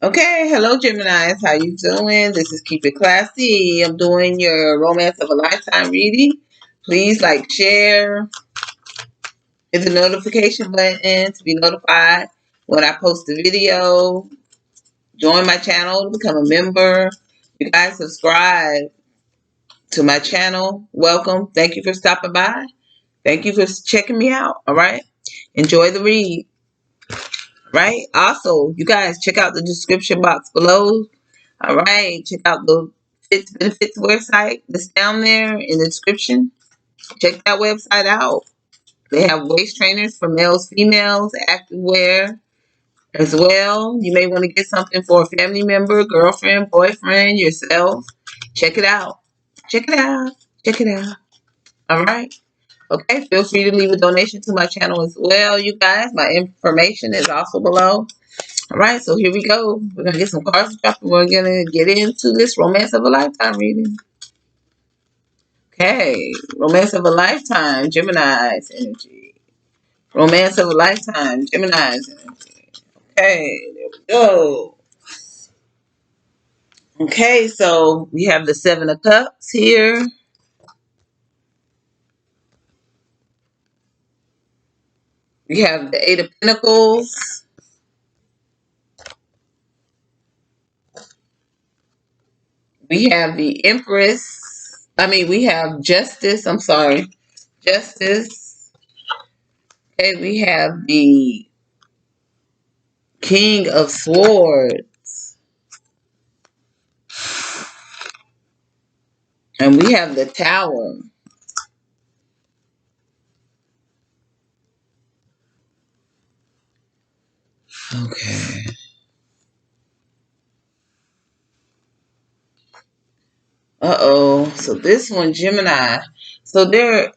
Okay, hello Geminis. How you doing? This is Keep It Classy. I'm doing your Romance of a Lifetime reading. Please like, share, hit the notification button to be notified when I post a video. Join my channel to become a member. You guys subscribe to my channel. Welcome. Thank you for stopping by. Thank you for checking me out. All right. Enjoy the read. Right. Also, you guys check out the description box below. All right, check out the Fits Benefits website that's down there in the description. Check that website out. They have waist trainers for males, females, activewear as well. You may want to get something for a family member, girlfriend, boyfriend, yourself. Check it out. Check it out. Check it out. All right. Okay, feel free to leave a donation to my channel as well, you guys. My information is also below. All right, so here we go. We're going to get some cards dropped and we're going to get into this Romance of a Lifetime reading. Okay, Romance of a Lifetime, Gemini's energy. Romance of a Lifetime, Gemini's energy. Okay, there we go. Okay, so we have the Seven of Cups here. We have the Eight of Pentacles. We have the Empress. We have Justice. I'm sorry. Justice. Okay, we have the King of Swords. And we have the Tower. Okay. Uh-oh. So this one, Gemini. So there's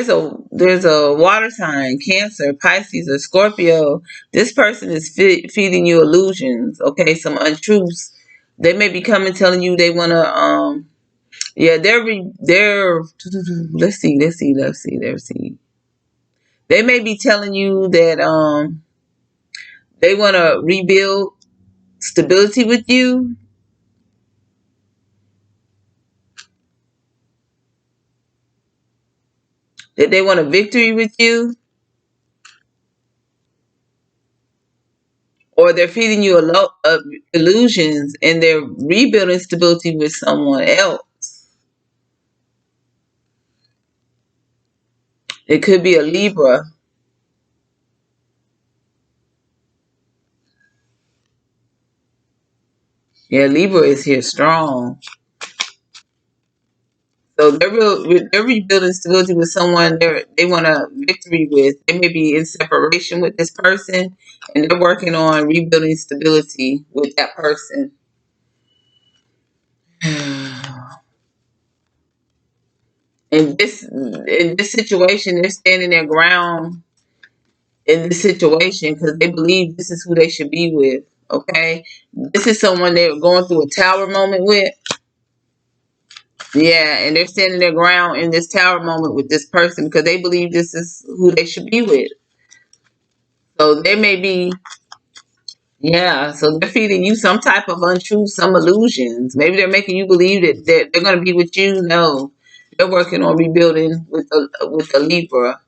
a water sign, Cancer, Pisces, or Scorpio. This person is feeding you illusions, okay, some untruths. They may be coming telling you they want to yeah, they're let's see. They may be telling you that they want to rebuild stability with you, that they want a victory with you, or they're feeding you a lot of illusions and they're rebuilding stability with someone else. It could be a Libra. Yeah, Libra is here strong. So they're rebuilding stability with someone they want a victory with. They may be in separation with this person and they're working on rebuilding stability with that person. In this situation, they're standing their ground in this situation because they believe this is who they should be with. Okay, this is someone they're going through a tower moment with. Yeah, and they're standing their ground in this tower moment with this person because they believe this is who they should be with. So they may be, yeah. So they're feeding you some type of untruth, some illusions. Maybe they're making you believe that they're going to be with you. No, they're working on rebuilding with the Libra.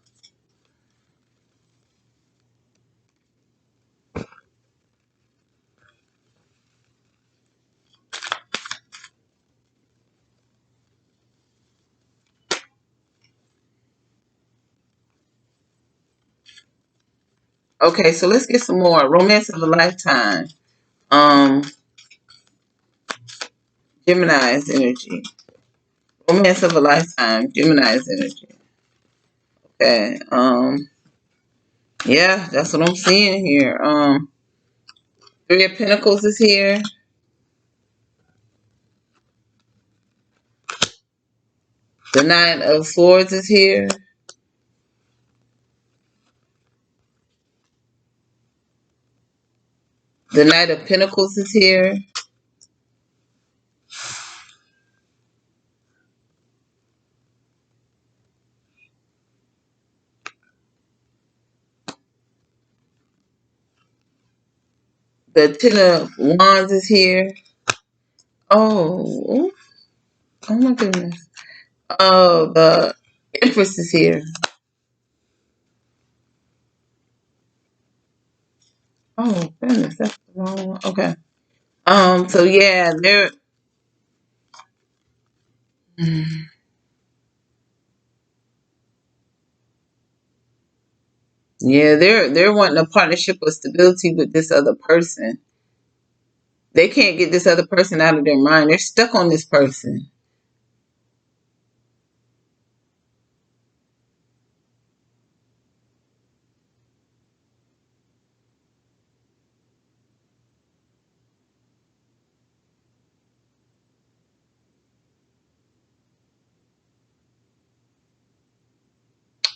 Okay, so let's get some more Romance of a Lifetime. Um, Gemini's energy. Romance of a Lifetime. Gemini's energy. Okay. Yeah, that's what I'm seeing here. Three of Pentacles is here. The Nine of Swords is here. The Knight of Pentacles is here. The Ten of Wands is here. Oh, oh my goodness. Oh, the Empress is here. Oh goodness, that's the wrong one. Okay. So yeah, they're wanting a partnership or stability with this other person. They can't get this other person out of their mind. They're stuck on this person.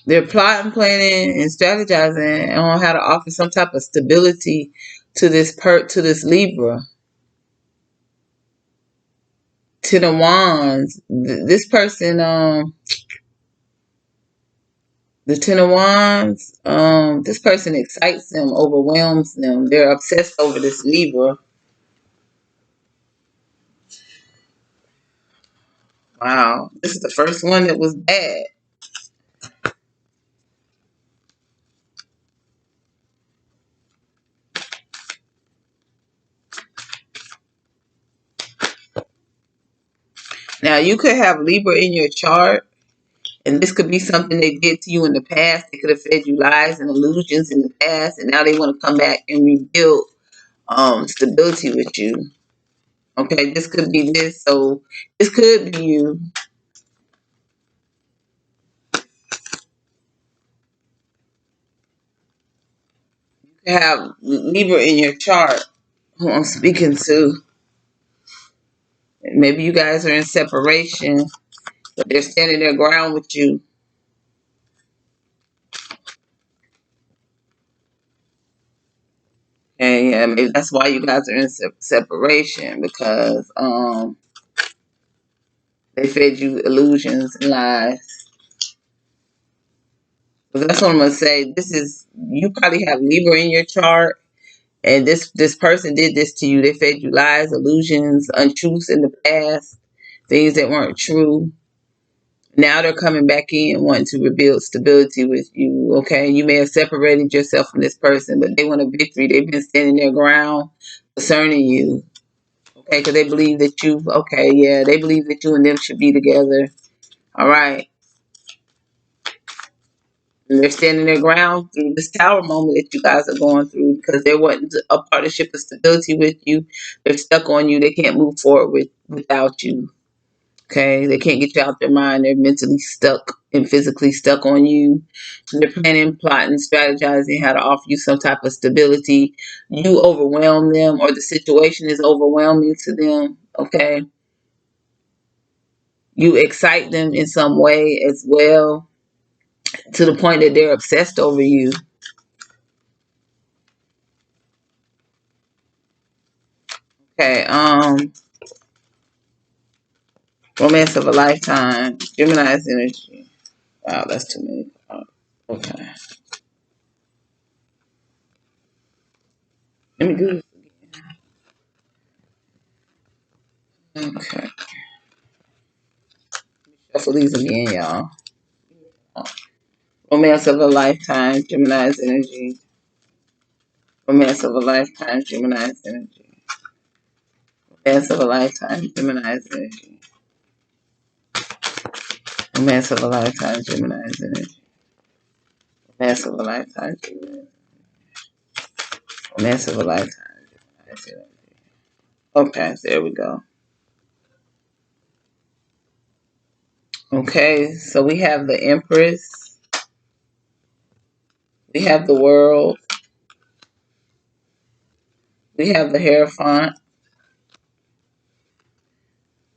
They're plotting, planning, and strategizing on how to offer some type of stability to this Libra. To the wands. This person, the Ten of Wands, this person excites them, overwhelms them. They're obsessed over this Libra. Wow, this is the first one that was bad. Now you could have Libra in your chart, and this could be something they did to you in the past. They could have fed you lies and illusions in the past, and now they want to come back and rebuild stability with you. Okay, this could be this. So this could be you. You could have Libra in your chart who I'm speaking to. Maybe you guys are in separation, but they're standing their ground with you. And yeah, maybe that's why you guys are in separation, because they fed you illusions and lies. But that's what I'm gonna say. This is, you probably have Libra in your chart, and this person did this to you. They fed you lies, illusions, untruths in the past, things that weren't true. Now they're coming back in wanting to rebuild stability with you. Okay, you may have separated yourself from this person, but they want a victory. They've been standing their ground concerning you. Okay, because they believe that they believe that you and them should be together. All right. And they're standing their ground through this tower moment that you guys are going through, because they want a partnership of stability with you. They're stuck on you. They can't move forward without you. Okay, they can't get you out their mind. They're mentally stuck and physically stuck on you. They're planning, plotting, strategizing how to offer you some type of stability. You overwhelm them, or the situation is overwhelming to them. Okay, you excite them in some way as well, to the point that they're obsessed over you. Okay, romance of a lifetime, Gemini's energy. Wow, that's too many. Okay, let me do this. Okay, shuffle these again, y'all. Romance of a lifetime, Gemini's energy. Romance of a lifetime, Gemini's energy. Romance of a lifetime, Gemini's energy. Romance of a lifetime, Gemini's energy. Romance of a lifetime, Gemini's. Romance of a lifetime, Gemini's energy. Okay, there we go. Okay, so we have the Empress. We have the World. We have the Hierophant.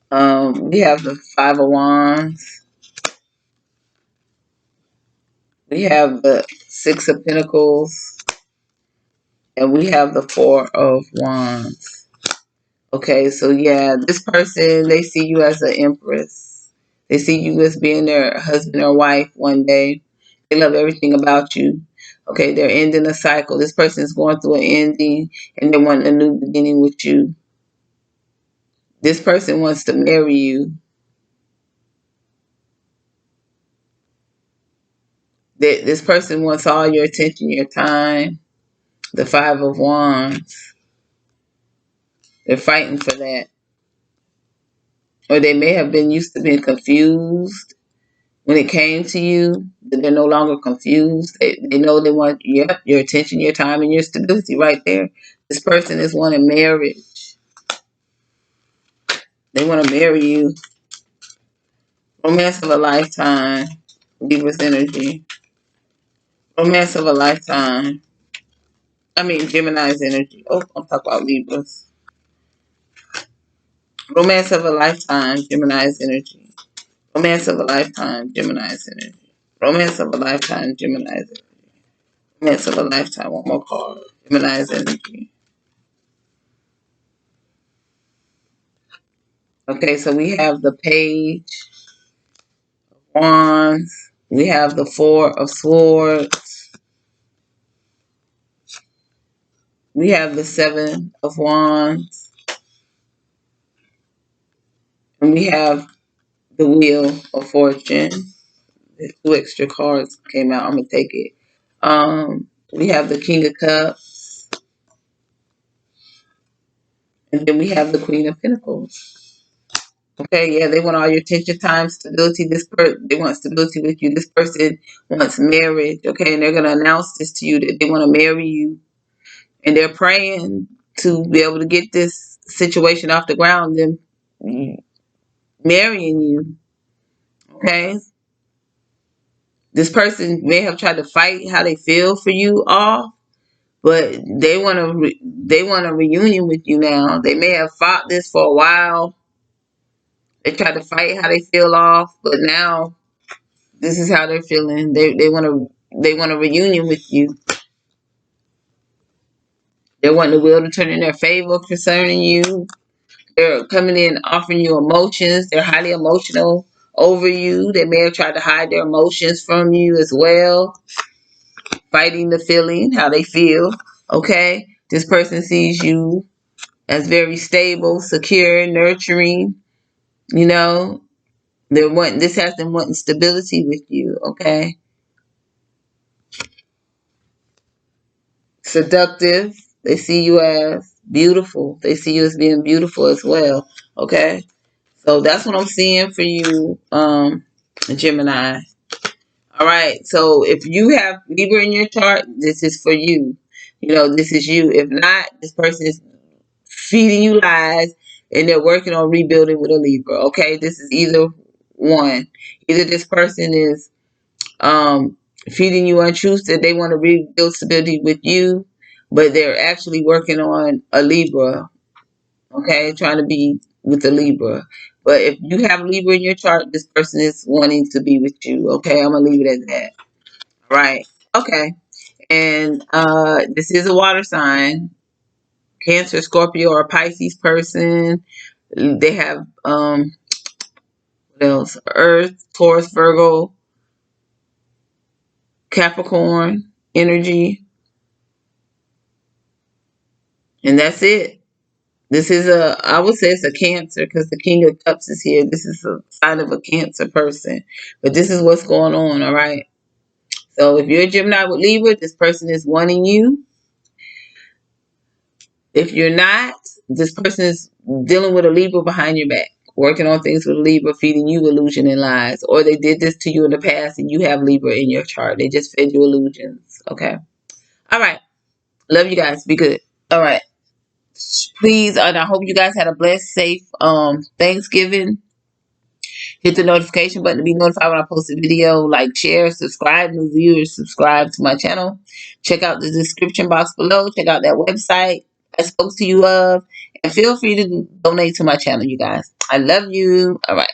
We have the Five of Wands. We have the Six of Pentacles. And we have the Four of Wands. Okay, so yeah, this person, they see you as an empress. They see you as being their husband or wife one day. They love everything about you. Okay, they're ending a cycle. This person is going through an ending and they want a new beginning with you. This person wants to marry you. This person wants all your attention, your time. The Five of Wands. They're fighting for that. Or they may have been used to being confused when it came to you, but they're no longer confused. They know they want your attention, your time, and your stability right there. This person is wanting marriage. They want to marry you. Romance of a lifetime. Libra's energy. Romance of a lifetime. I mean, Gemini's energy. Oh, I'm talking about Libras. Romance of a lifetime. Gemini's energy. Romance of a lifetime. Gemini's energy. Romance of a lifetime. Gemini's energy. Romance of a lifetime. One more card. Gemini's energy. Okay, so we have the Page of Wands. We have the Four of Swords. We have the Seven of Wands. And we have the Wheel of Fortune. The 2 extra cards came out. I'm going to take it. We have the King of Cups. And then we have the Queen of Pentacles. Okay, yeah, they want all your attention, time, stability. They want stability with you. This person wants marriage. Okay, and they're going to announce this to you that they want to marry you. And they're praying to be able to get this situation off the ground, them marrying you. Okay, this person may have tried to fight how they feel for you off, but they want a reunion with you now. They may have fought this for a while. They tried to fight how they feel off, but now this is how they're feeling. They want a reunion with you. They want the wheel to turn in their favor concerning you. They're coming in offering you emotions. They're highly emotional over you. They may have tried to hide their emotions from you as well. Fighting the feeling, how they feel. Okay? This person sees you as very stable, secure, nurturing. You know, this has them wanting stability with you. Okay? Seductive. They see you as beautiful. They see you as being beautiful as well. Okay? So that's what I'm seeing for you, Gemini. All right. So if you have Libra in your chart, this is for you. You know, this is you. If not, this person is feeding you lies and they're working on rebuilding with a Libra. Okay? This is either one. Either this person is feeding you untruths that they want to rebuild stability with you, but they're actually working on a Libra. Okay, trying to be with the Libra. But if you have Libra in your chart, this person is wanting to be with you. Okay, I'm gonna leave it at that. Right. Okay. And this is a water sign. Cancer, Scorpio, or Pisces person. They have what else? Earth, Taurus, Virgo, Capricorn energy. And that's it. This is I would say it's a Cancer because the King of Cups is here. This is a sign of a Cancer person. But this is what's going on, all right? So if you're a Gemini with Libra, this person is wanting you. If you're not, this person is dealing with a Libra behind your back, working on things with a Libra, feeding you illusion and lies. Or they did this to you in the past and you have Libra in your chart. They just fed you illusions, okay? All right. Love you guys. Be good. All right. Please, and I hope you guys had a blessed, safe Thanksgiving. Hit the notification button to be notified when I post a video. Like, share, subscribe. New viewers, subscribe to my channel. Check out the description box below. Check out that website I spoke to you of. And feel free to donate to my channel, you guys. I love you. All right.